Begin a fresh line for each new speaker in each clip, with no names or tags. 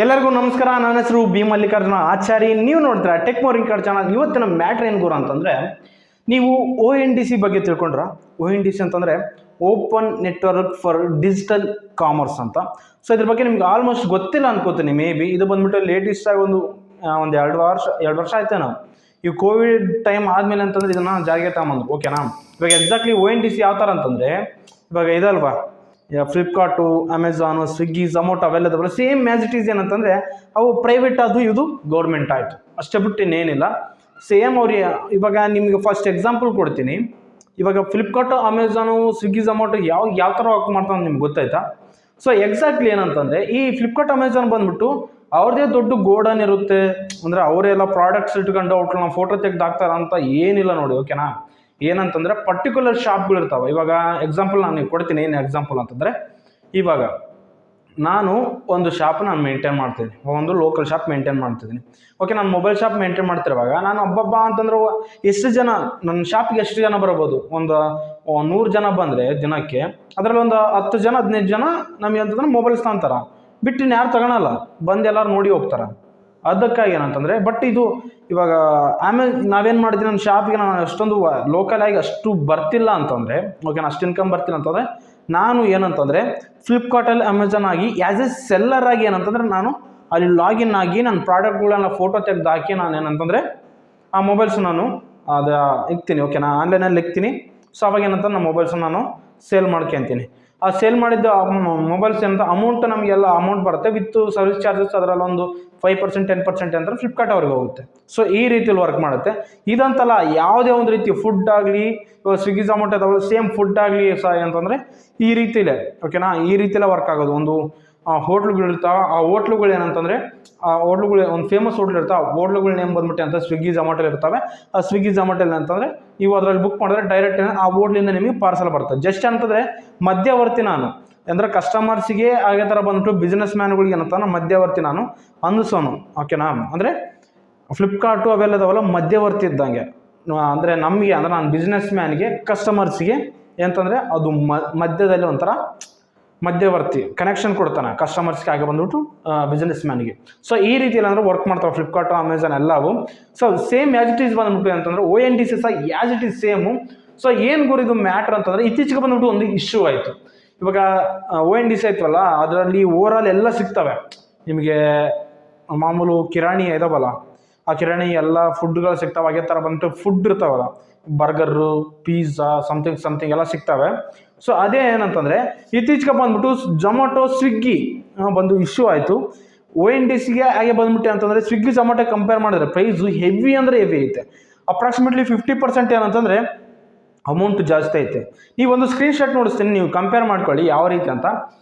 ಎಲ್ಲರಿಗೂ ನಮಸ್ಕಾರ. ನನ್ನ ಹೆಸರು ಬಿ ಮಲ್ಲಿಕಾರ್ಜುನ ಆಚಾರಿ. ನೀವು ನೋಡ್ತೀರಾ ಟೆಕ್ ಮೋರಿಂಗ್ ಕಾರ್ಡ್ ಚಾನಲ್. ಇವತ್ತಿನ ಮ್ಯಾಟ್ರ್ ಏನು ಗುರು ಅಂತಂದರೆ, ನೀವು ONDC ಬಗ್ಗೆ ತಿಳ್ಕೊಂಡ್ರ. ONDC ಅಂತಂದರೆ open network for digital commerce ಅಂತ. ಸೊ ಇದ್ರ ಬಗ್ಗೆ ನಿಮ್ಗೆ ಆಲ್ಮೋಸ್ಟ್ ಗೊತ್ತಿಲ್ಲ ಅನ್ಕೋತೀನಿ. ಮೇ ಬಿ ಇದು ಬಂದ್ಬಿಟ್ಟು ಲೇಟೆಸ್ಟ್ ಆಗಿ ಒಂದು 2 ವರ್ಷ ಆಯ್ತು. ನಾವು ಈ ಕೋವಿಡ್ ಟೈಮ್ ಆದಮೇಲೆ ಅಂತಂದರೆ ಇದನ್ನು ಜಾರಿಗೆ ತಗೊಂಬಂದ್ರು. ಓಕೆನಾ. ಇವಾಗ ಎಕ್ಸಾಕ್ಟ್ಲಿ ONDC ಯಾವ ಥರ ಅಂತಂದರೆ, ಇವಾಗ ಇದಲ್ವಾ ಫ್ಲಿಪ್ಕಾರ್ಟು, ಅಮೆಝಾನು, ಸ್ವಿಗ್ಗಿ, ಝೊಮೊಟೊ ಅವೆಲ್ಲದವಲ್ಲ ಸೇಮ್ ಆ್ಯಸ್ ಇಟ್ ಈಸ್. ಏನಂತಂದರೆ ಅವು ಪ್ರೈವೇಟ್ ಅದು, ಇದು ಗೌರ್ಮೆಂಟ್ ಆಯಿತು, ಅಷ್ಟೇ ಬಿಟ್ಟು ಇನ್ನೇನಿಲ್ಲ. ಸೇಮ್ ಅವ್ರಿಗೆ ಇವಾಗ ನಿಮಗೆ ಫಸ್ಟ್ ಎಕ್ಸಾಂಪಲ್ ಕೊಡ್ತೀನಿ. ಇವಾಗ ಫ್ಲಿಪ್ಕಾರ್ಟು, ಅಮೆಝಾನು, ಸ್ವಿಗ್ಗಿ, ಝೊಮೊಟೊ ಯಾವ ಥರ ವರ್ಕ್ ಮಾಡ್ತಾವೆ ನಿಮ್ಗೆ ಗೊತ್ತಾಯ್ತಾ? ಸೊ ಎಕ್ಸಾಕ್ಟ್ಲಿ ಏನಂತಂದರೆ, ಈ ಫ್ಲಿಪ್ಕಾರ್ಟ್, ಅಮೆಝಾನ್ ಬಂದ್ಬಿಟ್ಟು ಅವ್ರದ್ದೇ ದೊಡ್ಡ ಗೋಡನ್ ಇರುತ್ತೆ. ಅಂದರೆ ಅವರೆಲ್ಲ ಪ್ರಾಡಕ್ಟ್ಸ್ ಇಟ್ಕೊಂಡು ಅವ್ರನ್ನ ಫೋಟೋ ತೆಗೆದು ಹಾಕ್ತಾರ ಅಂತ ಏನಿಲ್ಲ ನೋಡಿ. ಓಕೆನಾ. ಏನಂತಂದರೆ ಪರ್ಟಿಕ್ಯುಲರ್ ಶಾಪ್ಗಳು ಇರ್ತಾವೆ. ಇವಾಗ ಎಕ್ಸಾಂಪಲ್ ನಾನು ಕೊಡ್ತೀನಿ. ಏನು ಎಕ್ಸಾಂಪಲ್ ಅಂತಂದರೆ, ಇವಾಗ ನಾನು ಒಂದು ಶಾಪ್ ಮೇಂಟೈನ್ ಮಾಡ್ತೀನಿ, ಒಂದು ಲೋಕಲ್ ಶಾಪ್ ಮೇಂಟೈನ್ ಮಾಡ್ತಿದ್ದೀನಿ. ಓಕೆ, ನಾನು ಮೊಬೈಲ್ ಶಾಪ್ ಮೇಂಟೈನ್ ಮಾಡ್ತಿರುವಾಗ ನಾನು ಹಬ್ಬ ಅಂತಂದ್ರೆ ಎಷ್ಟು ಜನ ನನ್ನ ಶಾಪಿಗೆ ಎಷ್ಟು ಜನ ಬರ್ಬೋದು? ಒಂದು 100 ಜನ ಬಂದರೆ ದಿನಕ್ಕೆ, ಅದರಲ್ಲಿ ಒಂದು 10 ಜನ 15 ಜನ ನಮಗೆ ಅಂತಂದ್ರೆ ಮೊಬೈಲ್ಸ್ ತಗೊಂತಾರ. ಬಿಟ್ಟು ಯಾರು ತಗೊಳಲ್ಲ, ಬಂದು ಎಲ್ಲರೂ ನೋಡಿ ಹೋಗ್ತಾರೆ. ಅದಕ್ಕಾಗಿ ಏನಂತಂದರೆ, ಬಟ್ ಇದು ಇವಾಗ ಆಮೇಲೆ ನಾವೇನು ಮಾಡಿದ್ವಿ, ನನ್ನ ಶಾಪಿಗೆ ನಾನು ಅಷ್ಟೊಂದು ಲೋಕಲ್ ಆಗಿ ಅಷ್ಟು ಬರ್ತಿಲ್ಲ ಅಂತಂದರೆ, ಓಕೆ, ಅಷ್ಟು ಇನ್ಕಮ್ ಬರ್ತಿಲ್ಲ ಅಂತಂದರೆ, ನಾನು ಏನಂತಂದರೆ ಫ್ಲಿಪ್ಕಾರ್ಟಲ್ಲಿ, ಅಮೆಝಾನ್ ಆಗಿ ಆ್ಯಸ್ ಎ ಸೆಲ್ಲರ್ ಆಗಿ ಏನಂತಂದರೆ ನಾನು ಅಲ್ಲಿ ಲಾಗಿನ್ ಆಗಿ ನನ್ನ ಪ್ರಾಡಕ್ಟ್ಗಳನ್ನ ಫೋಟೋ ತೆಗೆದು ಹಾಕಿ ನಾನು ಏನಂತಂದರೆ ಆ ಮೊಬೈಲ್ಸ್ ನಾನು ಅದು ಇಕ್ತೀನಿ. ಓಕೆನಾ. ಆನ್ಲೈನಲ್ಲಿ ಇಕ್ತೀನಿ. ಸೊ ಅವಾಗ ಏನಂತ ನಾನು ಮೊಬೈಲ್ಸ್ ನಾನು ಸೇಲ್ ಮಾಡ್ಕೊತೀನಿ. ಆ ಸೇಲ್ ಮಾಡಿದ್ದು ಮೊಬೈಲ್ಸ್ ಏನಂತ ಅಮೌಂಟ್ ನಮಗೆಲ್ಲ ಅಮೌಂಟ್ ಬರುತ್ತೆ ವಿತ್ ಸರ್ವಿಸ್ ಚಾರ್ಜಸ್. ಅದರಲ್ಲಿ ಒಂದು 5% 10% ಅಂತ ಫ್ಲಿಪ್ಕಾರ್ಟ್ ಅವ್ರಿಗೆ ಹೋಗುತ್ತೆ. ಸೊ ಈ ರೀತಿಯಲ್ಲಿ ವರ್ಕ್ ಮಾಡುತ್ತೆ. ಇದಂತಲ್ಲ, ಯಾವುದೇ ಒಂದು ರೀತಿ ಫುಡ್ ಆಗಲಿ, ಸ್ವಿಗ್ಗಿ, ಝೊಮೊಟೊ ಸೇಮ್ ಫುಡ್ ಆಗಲಿ ಸಹ ಅಂತಂದರೆ ಈ ರೀತಿಲೇ. ಓಕೆನಾ. ಈ ರೀತಿಯಲ್ಲೇ ವರ್ಕ್ ಆಗೋದು. ಒಂದು ಹೋಟ್ಲುಗಳಿರ್ತಾವೆ. ಆ ಹೋಟ್ಲುಗಳು ಏನಂತಂದರೆ, ಆ ಹೋಟ್ಲುಗಳು ಒಂದು ಫೇಮಸ್ ಹೋಟ್ಲ್ ಇರ್ತಾವೆ. ಆ ಹೋಟ್ಲುಗಳ ನೇಮ್ ಬಂದ್ಬಿಟ್ಟು ಅಂತ ಸ್ವಿಗ್ಗಿ, ಝೊಮೊಟೊ ಇರ್ತವೆ. ಆ ಸ್ವಿಗ್ಗಿ, ಝೊಮೊಟೊ ಅಂತಂದರೆ ನೀವು ಅದರಲ್ಲಿ ಬುಕ್ ಮಾಡಿದ್ರೆ ಡೈರೆಕ್ಟ್ ಆ ಹೋಟ್ಲಿಂದ ನಿಮಗೆ ಪಾರ್ಸಲ್ ಬರ್ತದೆ. ಜಸ್ಟ್ ಅಂತಂದರೆ ಮಧ್ಯವರ್ತಿ ನಾನು, ಅಂದರೆ ಕಸ್ಟಮರ್ಸಿಗೆ ಹಾಗೆ ಥರ ಬಂದ್ಬಿಟ್ಟು ಬಿಸ್ನೆಸ್ ಮ್ಯಾನ್ಗಳಿಗೆ ಏನಂತ ಮಧ್ಯವರ್ತಿ ನಾನು ಅಂದಿಸೋನು. ಓಕೆನಾ. ಅಂದರೆ ಫ್ಲಿಪ್ಕಾರ್ಟು ಅವೆಲ್ಲದವಲ್ಲ ಮಧ್ಯವರ್ತಿ ಇದ್ದಂಗೆ. ಅಂದರೆ ನಮಗೆ, ಅಂದರೆ ನಾನು ಬಿಸ್ನೆಸ್ ಮ್ಯಾನ್ಗೆ ಕಸ್ಟಮರ್ಸಿಗೆ ಏನಂತಂದರೆ ಅದು ಮಧ್ಯದಲ್ಲಿ ಒಂಥರ ಮಧ್ಯವರ್ತಿ ಕನೆಕ್ಷನ್ ಕೊಡ್ತಾನೆ ಕಸ್ಟಮರ್ಸ್ಗೆ ಆಗಿ ಬಂದ್ಬಿಟ್ಟು ಬಿಸ್ನೆಸ್ ಮ್ಯಾನ್ಗೆ. ಸೊ ಈ ರೀತಿಯಲ್ಲಿ ಅಂದರೆ ವರ್ಕ್ ಮಾಡ್ತಾವೆ ಫ್ಲಿಪ್ಕಾರ್ಟು, ಅಮೆಝಾನ್ ಎಲ್ಲವೂ. So same as it is ಬಂದ್ಬಿಟ್ಟು ಅಂತಂದರೆ ONDC ಸಹ as it is same. So ಏನು ಗುರು ಇದು ಮ್ಯಾಟ್ರ್ ಅಂತಂದರೆ, ಇತ್ತೀಚೆಗೆ ಬಂದ್ಬಿಟ್ಟು ಒಂದು ಇಶ್ಯೂ ಆಯಿತು. ಇವಾಗ ONDC ಆಯ್ತವಲ್ಲ, ಅದರಲ್ಲಿ ಓವರಾಲ್ ಎಲ್ಲ ಸಿಗ್ತವೆ ನಿಮಗೆ. ಮಾಮೂಲು ಕಿರಾಣಿ ಇದಾವಲ್ಲ, ಆ ಕಿರಾಣಿ ಎಲ್ಲ ಫುಡ್ಗಳು ಸಿಗ್ತಾವೆ. ಹಾಗೆ ಥರ ಬಂದ್ಬಿಟ್ಟು ಫುಡ್ ಇರ್ತಾವಲ್ಲ, ಬರ್ಗರು, ಪಿಜ್ಜಾ, ಸಮಥಿಂಗ್ ಎಲ್ಲ ಸಿಗ್ತವೆ. ಸೊ ಅದೇ ಏನಂತಂದರೆ, ಇತ್ತೀಚೆಗೆ ಬಂದ್ಬಿಟ್ಟು ಝೊಮೊಟೊ, ಸ್ವಿಗ್ಗಿ ಬಂದು ಇಶ್ಯೂ ಆಯಿತು. ONDCಗೆ ಹಾಗೆ ಬಂದ್ಬಿಟ್ಟು ಅಂತಂದರೆ ಸ್ವಿಗ್ಗಿ, ಝೊಮೊಟೊ ಕಂಪೇರ್ ಮಾಡಿದ್ರೆ ಪ್ರೈಸು ಹೆವಿ ಅಂದರೆ ಹೆವಿ ಐತೆ. ಅಪ್ರಾಕ್ಸಿಮೇಟ್ಲಿ 50% ಏನಂತಂದರೆ ಅಮೌಂಟ್ ಜಾಸ್ತಿ ಐತೆ. ನೀವೊಂದು ಸ್ಕ್ರೀನ್ಶಾಟ್ ನೋಡಿಸ್ತೀನಿ, ನೀವು ಕಂಪೇರ್ ಮಾಡ್ಕೊಳ್ಳಿ ಯಾವ ರೀತಿ ಅಂತ.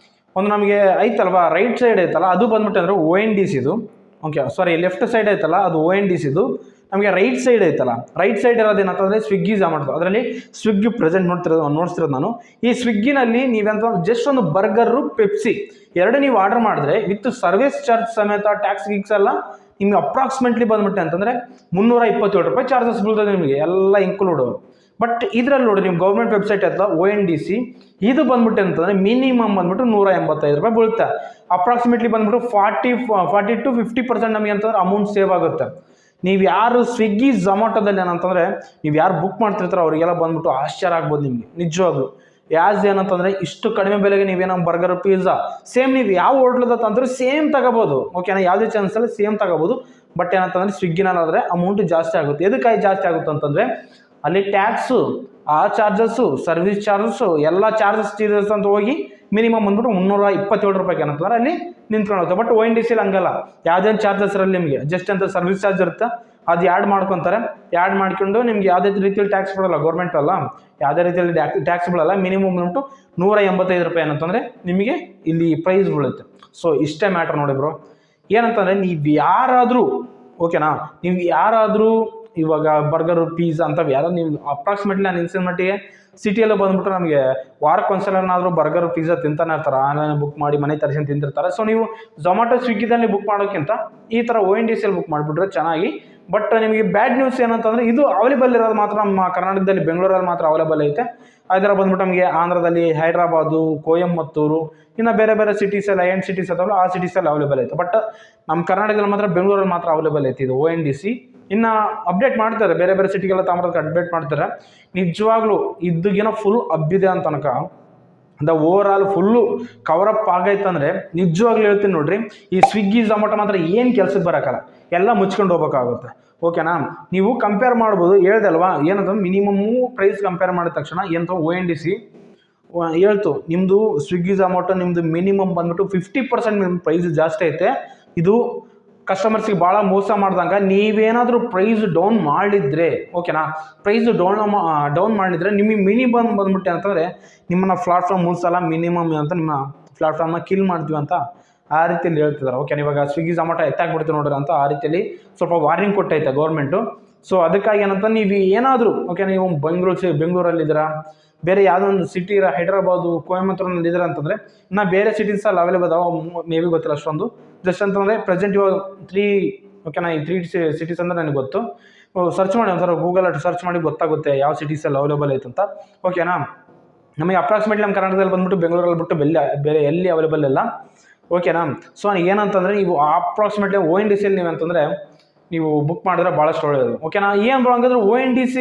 ಒಂದು ನಮಗೆ ಐತಲ್ವಾ, ರೈಟ್ ಸೈಡ್ ಐತಲ್ಲ, ಅದು ಬಂದ್ಬಿಟ್ಟು ಅಂದರೆ ONDCದು. ಓಕೆ, ಸಾರಿ, ಲೆಫ್ಟ್ ಸೈಡ್ ಐತಲ್ಲ ಅದು ONDCದು. ನಮಗೆ ರೈಟ್ ಸೈಡ್ ಐತಲ್ಲ, ರೈಟ್ ಸೈಡ್ ಇರೋದೇನಂತಂದರೆ ಸ್ವಿಗ್ಗಿ, ಝೊಮೊಟೊ. ಅದರಲ್ಲಿ ಸ್ವಿಗ್ಗಿ ಪ್ರೆಸೆಂಟ್ ನೋಡ್ತಿರೋದು ನಾನು. ಈ ಸ್ವಿಗ್ಗಿನಲ್ಲಿ ನೀವೆಂತ ಜಸ್ಟ್ ಒಂದು ಬರ್ಗರು, ಪೆಪ್ಸಿ ಎರಡು ನೀವು ಆರ್ಡರ್ ಮಾಡಿದ್ರೆ ವಿತ್ ಸರ್ವಿಸ್ ಚಾರ್ಜ್ ಸಮೇತ ಟ್ಯಾಕ್ಸ್ ಗಿಕ್ಸ್ ಎಲ್ಲ ನಿಮಗೆ ಅಪ್ರಾಕ್ಸಿಮೇಟ್ಲಿ ಬಂದ್ಬಿಟ್ಟೆ ಅಂತಂದರೆ 327 ರೂಪಾಯಿ ಚಾರ್ಜಸ್ ಬೀಳ್ತದೆ ನಿಮಗೆ, ಎಲ್ಲ ಇನ್ಕ್ಲೂಡ್. ಬಟ್ ಇದರಲ್ಲಿ ನೋಡಿ, ನೀವು ಗೌರ್ಮೆಂಟ್ ವೆಬ್ಸೈಟ್ ಐತಲ್ಲ ONDC, ಇದು ಬಂದ್ಬಿಟ್ಟು ಅಂತಂದರೆ ಮಿನಿಮಮ್ ಬಂದ್ಬಿಟ್ಟು 185 ರೂಪಾಯಿ ಬೀಳುತ್ತೆ. ಅಪ್ರಾಕ್ಸಿಮೇಟ್ಲಿ ಬಂದ್ಬಿಟ್ಟು 40 to 50% ನಮಗೆ ಅಂತಂದ್ರೆ ಅಮೌಂಟ್ ಸೇವ್ ಆಗುತ್ತೆ. ನೀವು ಯಾರು ಸ್ವಿಗ್ಗಿ, ಝೊಮೊಟೊದಲ್ಲಿ ಏನಂತಂದರೆ ನೀವು ಯಾರು ಬುಕ್ ಮಾಡ್ತಿರ್ತಾರೋ ಅವರಿಗೆಲ್ಲ ಬಂದ್ಬಿಟ್ಟು ಆಶ್ಚರ್ಯ ಆಗ್ಬೋದು ನಿಮಗೆ ನಿಜವಾಗ್ಲು. ಯಾಸ್ ಏನಂತಂದರೆ ಇಷ್ಟು ಕಡಿಮೆ ಬೆಲೆಗೆ ನೀವೇನೋ ಬರ್ಗರ್, ಪಿಜ್ಜಾ ಸೇಮ್ ನೀವು ಯಾವ ಹೋಟ್ಲದ ತಂದ್ರೆ ಸೇಮ್ ತಗೋಬೋದು. ಓಕೆನಾ. ಯಾವುದೇ ಚಾನ್ಸಲ್ಲಿ ಸೇಮ್ ತಗೋಬೋದು. ಬಟ್ ಏನಂತಂದರೆ ಸ್ವಿಗ್ಗಿನಲ್ಲಾದರೆ ಅಮೌಂಟ್ ಜಾಸ್ತಿ ಆಗುತ್ತೆ. ಎದಕ್ಕಾಗಿ ಜಾಸ್ತಿ ಆಗುತ್ತೆ ಅಂತಂದರೆ, ಅಲ್ಲಿ ಟ್ಯಾಕ್ಸು, ಆ ಚಾರ್ಜಸ್ಸು, ಸರ್ವಿಸ್ ಚಾರ್ಜಸ್ಸು ಎಲ್ಲ ಚಾರ್ಜಸ್ ಅಂತ ಹೋಗಿ ಮಿನಿಮಮ್ ಬಂದ್ಬಿಟ್ಟು 327 ರೂಪಾಯಿಗೆ ಏನಂತಂದ್ರೆ ಅಲ್ಲಿ ನಿಂತ್ಕೊಳ್ಳುತ್ತೆ. ಬಟ್ ONDCಲಿ ಹಂಗಲ್ಲ, ಯಾವುದೇನು ಚಾರ್ಜಸ್ ಇರಲ್ಲ ನಿಮಗೆ. ಜಸ್ಟ್ ಅಂತ ಸರ್ವಿಸ್ ಚಾರ್ಜ್ ಇರುತ್ತೆ, ಅದು ಆ್ಯಡ್ ಮಾಡ್ಕೊತಾರೆ. ಆ್ಯಡ್ ಮಾಡ್ಕೊಂಡು ನಿಮ್ಗೆ ಯಾವುದೇ ರೀತಿಯಲ್ಲಿ ಟ್ಯಾಕ್ಸ್ ಬಿಡೋಲ್ಲ, ಗೌರ್ಮೆಂಟ್ ಅಲ್ಲ, ಯಾವುದೇ ರೀತಿಯಲ್ಲಿ ಟ್ಯಾಕ್ಸ್ ಬಿಡೋಲ್ಲ. ಮಿನಿಮಮ್ ಬಂದ್ಬಿಟ್ಟು 185 ರೂಪಾಯಿ ಏನಂತಂದರೆ ನಿಮಗೆ ಇಲ್ಲಿ ಪ್ರೈಸ್ ಬೀಳುತ್ತೆ. ಸೊ ಇಷ್ಟೇ ಮ್ಯಾಟ್ರ್ ನೋಡಿ ಬ್ರೋ. ಏನಂತಂದರೆ ನೀವು ಯಾರಾದರೂ, ಓಕೆನಾ, ನೀವು ಯಾರಾದರೂ ಇವಾಗ ಬರ್ಗರು, ಪಿಜ್ಜಾ ಅಂತವೆ ಯಾರು ನೀವು ಅಪ್ರಾಕ್ಸಿಮೇಟ್ಲಿ ನಾನು ಇನ್ಸಿನ್ ಮಟ್ಟಿಗೆ ಸಿಟಿಯಲ್ಲೇ ಬಂದ್ಬಿಟ್ಟು ನಮಗೆ ವಾರಕ್ಕೆ ಒಂದ್ಸಲನಾದರೂ ಬರ್ಗರು, ಪಿಜ್ಜಾ ತಿಂತಾನೆ ಇರ್ತಾರೆ. ಆನ್ಲೈನ್ ಬುಕ್ ಮಾಡಿ ಮನೆ ತರಿಸಿ ತಿಂತಿರ್ತಾರೆ. ಸೊ ನೀವು ಝೊಮೊಟೊ, ಸ್ವಿಗ್ಗಿದಲ್ಲಿ ಬುಕ್ ಮಾಡೋಕ್ಕಿಂತ ಈ ಥರ ONDCಯಲ್ಲಿ ಬುಕ್ ಮಾಡಿಬಿಟ್ರೆ ಚೆನ್ನಾಗಿ ಬಟ್ ನಿಮಗೆ ಬ್ಯಾಡ್ ನ್ಯೂಸ್ ಏನಂತಂದರೆ ಇದು ಅವೈಲೇಬಲ್ ಇರೋದು ಮಾತ್ರ ನಮ್ಮ ಕರ್ನಾಟಕದಲ್ಲಿ ಬೆಂಗಳೂರಲ್ಲಿ ಮಾತ್ರ ಅವೈಲೇಬಲ್ ಐತೆ. ಅದರ ಬಂದ್ಬಿಟ್ಟು ನಮಗೆ ಆಂಧ್ರದಲ್ಲಿ ಹೈದ್ರಾಬಾದು, ಕೊಯಮತ್ತೂರು, ಇನ್ನು ಬೇರೆ ಬೇರೆ ಸಿಟೀಸ್ ಎಲ್ಲ ಎಂಟು ಸಿಟೀಸ್ ಅದಾವಲ್ಲ ಆ ಸಿಟೀಸಲ್ಲಿ ಅವೈಲೇಬಲ್ ಐತೆ. ಬಟ್ ನಮ್ಮ ಕರ್ನಾಟಕದಲ್ಲಿ ಮಾತ್ರ ಬೆಂಗಳೂರಲ್ಲಿ ಮಾತ್ರ ಅವೈಲೇಬಲ್ ಐತೆ ಇದು ONDC. ಇನ್ನು ಅಪ್ಡೇಟ್ ಮಾಡ್ತಾರೆ, ಬೇರೆ ಬೇರೆ ಸಿಟಿಗೆಲ್ಲ ತಾಮ್ರಕ್ಕೆ ಅಪ್ಡೇಟ್ ಮಾಡ್ತಾರೆ. ನಿಜವಾಗ್ಲೂ ಇದ್ದಗೇನೋ ಫುಲ್ ಹಬ್ಬಿದೆ ಅಂತ ತನಕ ಓವರ್ ಆಲ್ ಫುಲ್ಲು ಕವರಪ್ ಆಗೈತಂದರೆ ನಿಜವಾಗ್ಲೂ ಹೇಳ್ತೀನಿ ನೋಡ್ರಿ, ಈ ಸ್ವಿಗ್ಗಿ ಝೊಮ್ಯಾಟೊ ಮಾತ್ರ ಏನು ಕೆಲ್ಸಕ್ಕೆ ಬರೋಕ್ಕಲ್ಲ, ಎಲ್ಲ ಮುಚ್ಕೊಂಡು ಹೋಗ್ಬೇಕಾಗುತ್ತೆ. ಓಕೆನಾ? ನೀವು ಕಂಪೇರ್ ಮಾಡ್ಬೋದು, ಹೇಳ್ದಲ್ವಾ ಏನಂತಂದ್ರೆ ಮಿನಿಮಮ್ಮು ಪ್ರೈಸ್ ಕಂಪೇರ್ ಮಾಡಿದ ತಕ್ಷಣ ಏನಂತ ONDC ಹೇಳ್ತು ನಿಮ್ಮದು ಸ್ವಿಗ್ಗಿ ಝೊಮ್ಯಾಟೊ ನಿಮ್ಮದು ಮಿನಿಮಮ್ ಬಂದ್ಬಿಟ್ಟು 50% ನಿಮ್ಮ ಪ್ರೈಸ್ ಜಾಸ್ತಿ ಐತೆ. ಇದು ಕಸ್ಟಮರ್ಸಿಗೆ ಭಾಳ ಮೋಸ ಮಾಡ್ದಂಗೆ ನೀವೇನಾದರೂ ಪ್ರೈಸ್ ಡೌನ್ ಮಾಡಿದರೆ, ಓಕೆನಾ, ಪ್ರೈಸ್ ಡೌನ್ ಮಾಡಿದರೆ ನಿಮಗೆ ಮಿನಿಮಮ್ ಬಂದ್ಬಿಟ್ಟು ಅಂತಂದರೆ ನಿಮ್ಮನ್ನು ಪ್ಲಾಟ್ಫಾರ್ಮ್ ಮುಗಿಸಲ್ಲ, ಮಿನಿಮಮ್ ಅಂತ ನಿಮ್ಮ ಪ್ಲಾಟ್ಫಾರ್ಮ್ನ ಕಿಲ್ ಮಾಡ್ತೀವಿ ಅಂತ ಆ ರೀತಿಯಲ್ಲಿ ಹೇಳ್ತಿದ್ದಾರೆ. ಓಕೆ, ಇವಾಗ ಸ್ವಿಗ್ಗಿ ಝೊಮ್ಯಾಟೊ ಎತ್ತಾಕ್ಬಿಡ್ತೀವಿ ನೋಡ್ರಿ ಅಂತ ಆ ರೀತಿಯಲ್ಲಿ ಸ್ವಲ್ಪ ವಾರ್ನಿಂಗ್ ಕೊಟ್ಟೈತೆ ಗೌರ್ಮೆಂಟು. ಸೊ ಅದಕ್ಕಾಗಿ ಏನಂತ ನೀವು ಏನಾದರೂ ಓಕೆ ನೀವು ಬೆಂಗಳೂರಲ್ಲಿದ್ದೀರಾ, ಬೇರೆ ಯಾವುದೋ ಒಂದು ಸಿಟಿ ಹೈದ್ರಾಬಾದು, ಕೊಯಮತ್ತೂರಿನಲ್ಲಿದ್ದೀರಾ ಅಂತಂದರೆ ಇನ್ನು ಬೇರೆ ಸಿಟೀಸಲ್ಲಿ ಅವೈಲೇಬಲ್ ಅದಾವ, ಮೇ ಬಿ ಗೊತ್ತಿಲ್ಲ ಅಷ್ಟೊಂದು. ಜಸ್ಟ್ ಅಂತಂದರೆ ಪ್ರೆಸೆಂಟ್ ಇವಾಗ 3 ಓಕೆನಾ, ಈ 3 ಸಿಟೀಸ್ ಅಂದರೆ ನನಗೆ ಗೊತ್ತು. ಸರ್ಚ್ ಮಾಡಿ ಒಂಥರ ಗೂಗಲಲ್ಲಿ ಸರ್ಚ್ ಮಾಡಿ ಗೊತ್ತಾಗುತ್ತೆ ಯಾವ ಸಿಟೀಸಲ್ಲಿ ಅವೈಲೇಬಲ್ ಐತಂತ. ಓಕೆನಾ? ನಮಗೆ ಅಪ್ರಾಕ್ಸಿಮೇಟ್ಲಿ ನಮ್ಮ ಕರ್ನಾಟಕದಲ್ಲಿ ಬಂದ್ಬಿಟ್ಟು ಬೆಂಗಳೂರಲ್ಲಿ ಬಿಟ್ಟು ಬೇರೆ ಎಲ್ಲಿ ಅವೈಲೇಬಲ್ ಇಲ್ಲ. ಓಕೆನಾ? ಸೊ ಏನಂತಂದರೆ ನೀವು ಅಪ್ರಾಕ್ಸಿಮೇಟ್ಲಿ ONDCಯಲ್ಲಿ ನೀವು ಅಂತಂದರೆ ನೀವು ಬುಕ್ ಮಾಡಿದ್ರೆ ಭಾಳಷ್ಟು ಒಳ್ಳೆಯದು. ಓಕೆನಾ? ಏನು ಬ್ರೋ ಹಂಗಾದ್ರೆ ONDC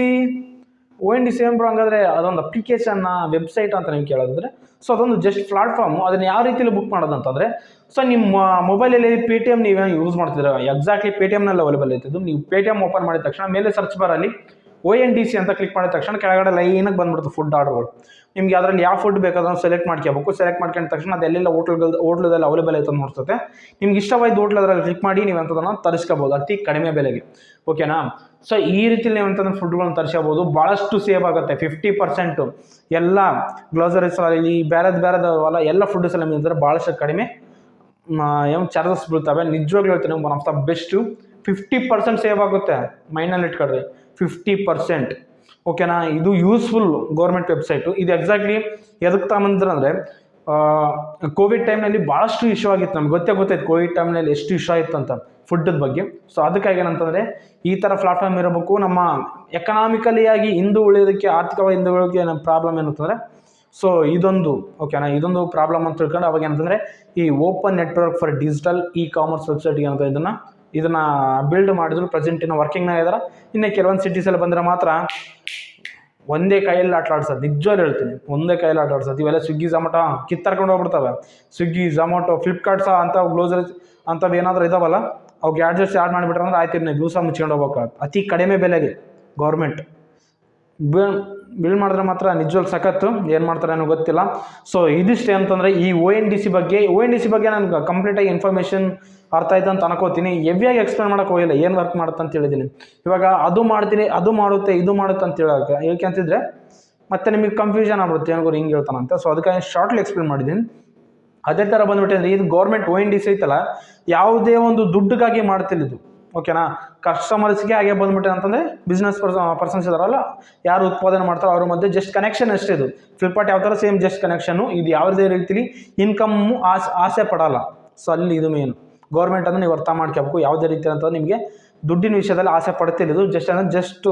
ಏನು ಬ್ರೋ ಹಂಗಾದ್ರೆ ಅದೊಂದು ಅಪ್ಲಿಕೇಶನ್ನ ವೆಬ್ಸೈಟ್ ಅಂತ ನೀವು ಕೇಳೋದಾದ್ರೆ, ಸೊ ಅದೊಂದು ಜಸ್ಟ್ ಪ್ಲಾಟ್ಫಾರ್ಮು. ಅದನ್ನು ಯಾವ ರೀತಿಯಲ್ಲಿ ಬುಕ್ ಮಾಡೋದಂತಂದರೆ, ಸೊ ನಿಮ್ಮ ಮೊಬೈಲಲ್ಲಿ Paytm ನೀವೇನು ಯೂಸ್ ಮಾಡ್ತಿದ್ದೀರ, ಎಕ್ಸಾಕ್ಟ್ಲಿ Paytmನಲ್ಲಿ ಅವೈಲೇಬಲ್ ಐತಿದ್ದು. ನೀವು Paytm ಓಪನ್ ಮಾಡಿದ ತಕ್ಷಣ ಮೇಲೆ ಸರ್ಚ್ ಬಾರಲ್ಲಿ ONDC ಅಂತ ಕ್ಲಿಕ್ ಮಾಡಿದ ತಕ್ಷಣ ಕೆಳಗಡೆ ಲೈನಾಗಿ ಬಂದ್ಬಿಡುತ್ತೆ ಫುಡ್ ಆರ್ಡರ್ಗಳು. ನಿಮ್ಗೆ ಅದರಲ್ಲಿ ಯಾವ ಫುಡ್ ಬೇಕಾದ್ರೂ ಸೆಲೆಕ್ಟ್ ಮಾಡ್ಕೋಬೇಕು. ಸೆಲೆಕ್ಟ್ ಮಾಡ್ಕೊಂಡ ತಕ್ಷಣ ಅದೆಲ್ಲೆಲ್ಲ ಹೋಟ್ಲದಲ್ಲಿ ಅವೈಲೇಬಲ್ ಐತೆ ಅಂತ ನೋಡ್ತದೆ. ನಿಮ್ಗೆ ಇಷ್ಟವಾದ ಹೋಟ್ಲ್ ಅದರಲ್ಲಿ ಕ್ಲಿಕ್ ಮಾಡಿ ನೀವು ಅಂಥದನ್ನು ತರಿಸ್ಕೋಬೋದು ಅತಿ ಕಡಿಮೆ ಬೆಲೆಗೆ. ಓಕೆನಾ? ಸೊ ಈ ರೀತಿಯಲ್ಲಿ ನೀವು ಅಂತಂದ್ರೆ ಫುಡ್ಗಳನ್ನ ತರಿಸ್ಕೋಬೋದು, ಭಾಳಷ್ಟು ಸೇವ್ ಆಗುತ್ತೆ. 50% ಎಲ್ಲ ಗ್ಲೋಸರೀಸ್ ಅಲ್ಲಿ ಬೇರೆದವಲ್ಲ ಎಲ್ಲ ಫುಡ್ಸ್ ಎಲ್ಲ ನಿಂತಾರೆ ಭಾಳಷ್ಟು ಕಡಿಮೆ ಏನು ಚಾರ್ಜಸ್ ಬೀಳ್ತವೆ. ನಿಜವಾಗ್ಲೂ ಹೇಳ್ತೀನಿ, one of the best. 50% save ಆಗುತ್ತೆ, ಮೈಂಡಲ್ಲಿ ಇಟ್ಕೊಳ್ರಿ 50%. ಓಕೆನಾ? ಇದು ಯೂಸ್ಫುಲ್ ಗೌರ್ಮೆಂಟ್ ವೆಬ್ಸೈಟು. ಇದು ಎಕ್ಸಾಕ್ಟ್ಲಿ ಎದಕ್ಕೆ ತಗೊಂಬಂದ್ರೆ ಅಂದರೆ ಕೋವಿಡ್ ಟೈಮ್ನಲ್ಲಿ ಭಾಳಷ್ಟು ಇಶ್ಯೂ ಆಗಿತ್ತು. ನಮ್ಗೆ ಗೊತ್ತಾಯ್ತು ಕೋವಿಡ್ ಟೈಮ್ನಲ್ಲಿ ಎಷ್ಟು ಇಶ್ಯೂ ಆಯಿತು ಅಂತ ಫುಡ್ದ ಬಗ್ಗೆ. ಸೊ ಅದಕ್ಕಾಗಿ ಏನಂತಂದರೆ ಈ ಥರ ಪ್ಲಾಟ್ಫಾರ್ಮ್ ಇರಬೇಕು. ನಮ್ಮ ಎಕನಾಮಿಕಲಿಯಾಗಿ ಹಿಂದೆ ಉಳಿಯೋದಕ್ಕೆ, ಆರ್ಥಿಕವಾಗಿ ಹಿಂದೆ ಉಳಿಯೋದಕ್ಕೆ ನಮ್ಮ ಪ್ರಾಬ್ಲಮ್ ಏನಂತಂದರೆ, ಸೊ ಇದೊಂದು ಓಕೆನಾ, ಇದೊಂದು ಪ್ರಾಬ್ಲಮ್ ಅಂತ ತಿಳ್ಕೊಂಡು ಅವಾಗ ಏನಂತಂದರೆ ಈ open network for digital commerce website ಏನಂತ ಇದನ್ನು ಬಿಲ್ಡ್ ಮಾಡಿದ್ರು. ಪ್ರೆಸೆಂಟಿನ ವರ್ಕಿಂಗ್ನಾಗ ಇದ್ದಾರೆ. ಇನ್ನು ಕೆಲವೊಂದು ಸಿಟೀಸಲ್ಲಿ ಬಂದರೆ ಮಾತ್ರ ಒಂದೇ ಕೈಯಲ್ಲಿ ಆಟಾಡ್ಸೋದು. ನಿಜವಾಗ್ಲೂ ಹೇಳ್ತೀನಿ, ಒಂದೇ ಕೈಯಲ್ಲಿ ಆಟಾಡ್ಸೋದು. ಇವೆಲ್ಲ ಸ್ವಿಗ್ಗಿ ಝೊಮ್ಯಾಟೊ ಕಿತ್ತಾರ್ಕೊಂಡು ಹೋಗ್ಬಿಡ್ತವೆ. ಸ್ವಿಗ್ಗಿ ಝೊಮ್ಯಾಟೊ ಫ್ಲಿಪ್ಕಾರ್ಟ್ಸ ಅಂತ ಗ್ಲೋಸರೀಸ್ ಅಂಥವು ಏನಾದರೂ ಇದಾವಲ್ಲ, ಅವು ಗ್ಯಾಡ್ಜೆಟ್ಸ್ ಆ್ಯಡ್ ಮಾಡಿಬಿಟ್ರೆ ಅಂದ್ರೆ ಆಯ್ತು, ನೀವು ದಿವಸ ಮುಚ್ಕೊಂಡು ಹೋಗ್ಬೇಕು ಅತಿ ಕಡಿಮೆ ಬೆಲೆಗೆ. ಗೌರ್ಮೆಂಟ್ ಬಿಲ್ಡ್ ಮಾಡಿದ್ರೆ ಮಾತ್ರ ನಿಜವಾಗ್ಲೂ ಸಖತ್ತು. ಏನು ಮಾಡ್ತಾರೆ ಅನ್ನೋ ಗೊತ್ತಿಲ್ಲ. ಸೊ ಇದಿಷ್ಟೇ ಅಂತಂದರೆ ಈ ONDC ಬಗ್ಗೆ ನನಗೆ ಕಂಪ್ಲೀಟಾಗಿ ಇನ್ಫಾರ್ಮೇಷನ್ ಅರ್ಥ ಆಯ್ತು ಅಂತ ಅನ್ಕೋತೀನಿ. ಹೆವಿಯಾಗಿ ಎಕ್ಸ್ಪ್ಲೇನ್ ಮಾಡೋಕೆ ಹೋಗಿಲ್ಲ, ಏನು ವರ್ಕ್ ಮಾಡುತ್ತೆ ಅಂತ ಹೇಳಿದ್ದೀನಿ. ಇವಾಗ ಅದು ಮಾಡ್ತೀನಿ, ಅದು ಮಾಡುತ್ತೆ, ಇದು ಮಾಡುತ್ತೆ ಅಂತ ಹೇಳೋಕೆ ಏಕೆ ಅಂತಿದ್ರೆ ಮತ್ತೆ ನಿಮಗೆ ಕನ್ಫ್ಯೂಷನ್ ಆಗ್ಬಿಡುತ್ತೆ, ಏನೋ ಹಿಂಗೆ ಹೇಳ್ತಾನಂತ. ಸೊ ಅದಕ್ಕೆ ಶಾರ್ಟ್ಲಿ ಎಕ್ಸ್ಪ್ಲೇನ್ ಮಾಡಿದ್ದೀನಿ. ಅದೇ ಥರ ಬಂದ್ಬಿಟ್ಟೆ ಅಂದರೆ ಇದು ಗೌರ್ಮೆಂಟ್ ONDC ಐತಲ್ಲ, ಯಾವುದೇ ಒಂದು ದುಡ್ಡಿಗಾಗಿ ಮಾಡ್ತಿಲ್ಲ ಇದು. ಓಕೆನಾ? ಕಸ್ಟಮರ್ಸ್ಗೆ ಹಾಗೆ ಬಂದ್ಬಿಟ್ಟೆ ಅಂತಂದರೆ ಬಿಸ್ನೆಸ್ ಪರ್ಸನ್ಸ್ ಇದಾರಲ್ಲ, ಯಾರು ಉತ್ಪಾದನೆ ಮಾಡ್ತಾರೋ ಅವ್ರ ಮಧ್ಯೆ ಜಸ್ಟ್ ಕನೆಕ್ಷನ್ ಅಷ್ಟೇ. ಇದು ಫ್ಲಿಪ್ಕಾರ್ಟ್ ಯಾವ ಥರ ಸೇಮ್ ಜಸ್ಟ್ ಕನೆಕ್ಷನ್ನು. ಇದು ಯಾವುದೇ ರೀತಿಲಿ ಇನ್ಕಮ್ಮು ಆಸೆ ಪಡಲ್ಲ. ಸೊ ಅಲ್ಲಿ ಇದು ಮೇನು ಗೌರ್ಮೆಂಟ್ ಅಂದರೆ ನೀವು ಅರ್ಥ ಮಾಡ್ಕೋಬೇಕು. ಯಾವುದೇ ರೀತಿ ಅಂತಂದ್ರೆ ನಿಮಗೆ ದುಡ್ಡಿನ ವಿಷಯದಲ್ಲಿ ಆಸೆ ಪಡ್ತಿಲ್ಲ. ಇದು ಜಸ್ಟ್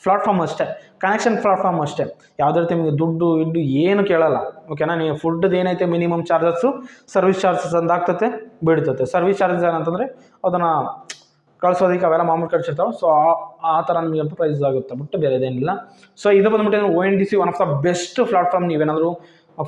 ಪ್ಲಾಟ್ಫಾರ್ಮ್ ಅಷ್ಟೇ, ಕನೆಕ್ಷನ್ ಪ್ಲಾಟ್ಫಾರ್ಮ್ ಅಷ್ಟೇ. ಯಾವುದೇ ರೀತಿ ನಿಮಗೆ ದುಡ್ಡು ಏನು ಕೇಳಲ್ಲ. ಓಕೆನಾ? ನೀವು ಫುಡ್ದು ಏನೈತೆ ಮಿನಿಮಮ್ ಚಾರ್ಜಸ್ಸು, ಸರ್ವಿಸ್ ಚಾರ್ಜಸ್ ಅಂತ ಆಗ್ತದೆ ಬಿಡ್ತದೆ. ಸರ್ವಿಸ್ ಚಾರ್ಜಸ್ ಏನಂತಂದರೆ ಅದನ್ನು ಕಳಿಸೋದಕ್ಕೆ ಅವೆಲ್ಲ ಮಾಮೂಲು ಖರ್ಚಿರ್ತಾವೆ. ಸೊ ಆ ಥರ ನಿಮಗೆ ಅಂತ ಪ್ರೈಸ್ ಆಗುತ್ತೆ, ಬಿಟ್ಟು ಬೇರೆದೇನಿಲ್ಲ. ಸೊ ಇದು ಬಂದ್ಬಿಟ್ಟು ONDC one of the best platform. ನೀವೇನಾದರೂ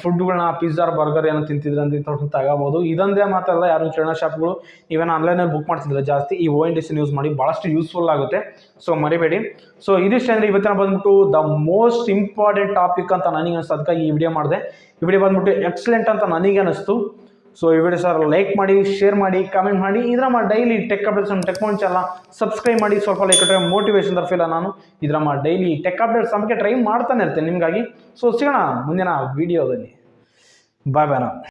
ಫುಡ್ಗಳನ್ನ ಪಿಜ್ಜಾ ಬರ್ಗರ್ ಏನೋ ತಿಂತಿದ್ರೆ ಅಂತ ತಗೋಬೋದು. ಇದೊಂದೇ ಮಾತ್ರಲ್ಲ, ಯಾರು ಕಿರಾಣಾ ಶಾಪ್ಗಳು ನೀವೇನೋ ಆನ್ಲೈನಲ್ಲಿ ಬುಕ್ ಮಾಡ್ತಿದ್ರೆ ಜಾಸ್ತಿ ಈ ONDC ಯೂಸ್ ಮಾಡಿ, ಭಾಳಷ್ಟು ಯೂಸ್ಫುಲ್ ಆಗುತ್ತೆ. ಸೊ ಮರಿಬೇಡಿ. ಸೊ ಇದಿಷ್ಟೇ ಅಂದರೆ ಇವತ್ತಿನ ಬಂದ್ಬಿಟ್ಟು ದ ಮೋಸ್ಟ್ ಇಂಪಾರ್ಟೆಂಟ್ ಟಾಪಿಕ್ ಅಂತ ನನಗೆ ಅನಿಸ್ತು. ಅದಕ್ಕಾಗಿ ಈ ವಿಡಿಯೋ ಮಾಡಿದೆ. ಈ ವಿಡಿಯೋ ಬಂದ್ಬಿಟ್ಟು ಎಕ್ಸಲೆಂಟ್ ಅಂತ ನನಗೆ ಅನಿಸ್ತು. ಸೊ ಈ ವಿಡಿಯೋ ಸರ್ ಲೈಕ್ ಮಾಡಿ, ಶೇರ್ ಮಾಡಿ, ಕಮೆಂಟ್ ಮಾಡಿ. ಇದರ daily tech updates tech points ಎಲ್ಲ ಸಬ್ಸ್ಕ್ರೈಬ್ ಮಾಡಿ. ಸ್ವಲ್ಪ ಲೈಕ್ ಕೊಟ್ಟರೆ ಮೋಟಿವೇಶನ್ ತರಫಿಲ್ಲ ನಾನು ಇದರ ಡೈಲಿ ಟೆಕ್ ಅಪ್ಡೇಟ್ಸ್ ನಮಗೆ ಟ್ರೈ ಮಾಡ್ತಾನೆ ಇರ್ತೇನೆ ನಿಮಗಾಗಿ. ಸೊ ಸಿಗೋಣ ಮುಂದಿನ ವಿಡಿಯೋದಲ್ಲಿ. ಬಾಯ್ ಬಾಯ್.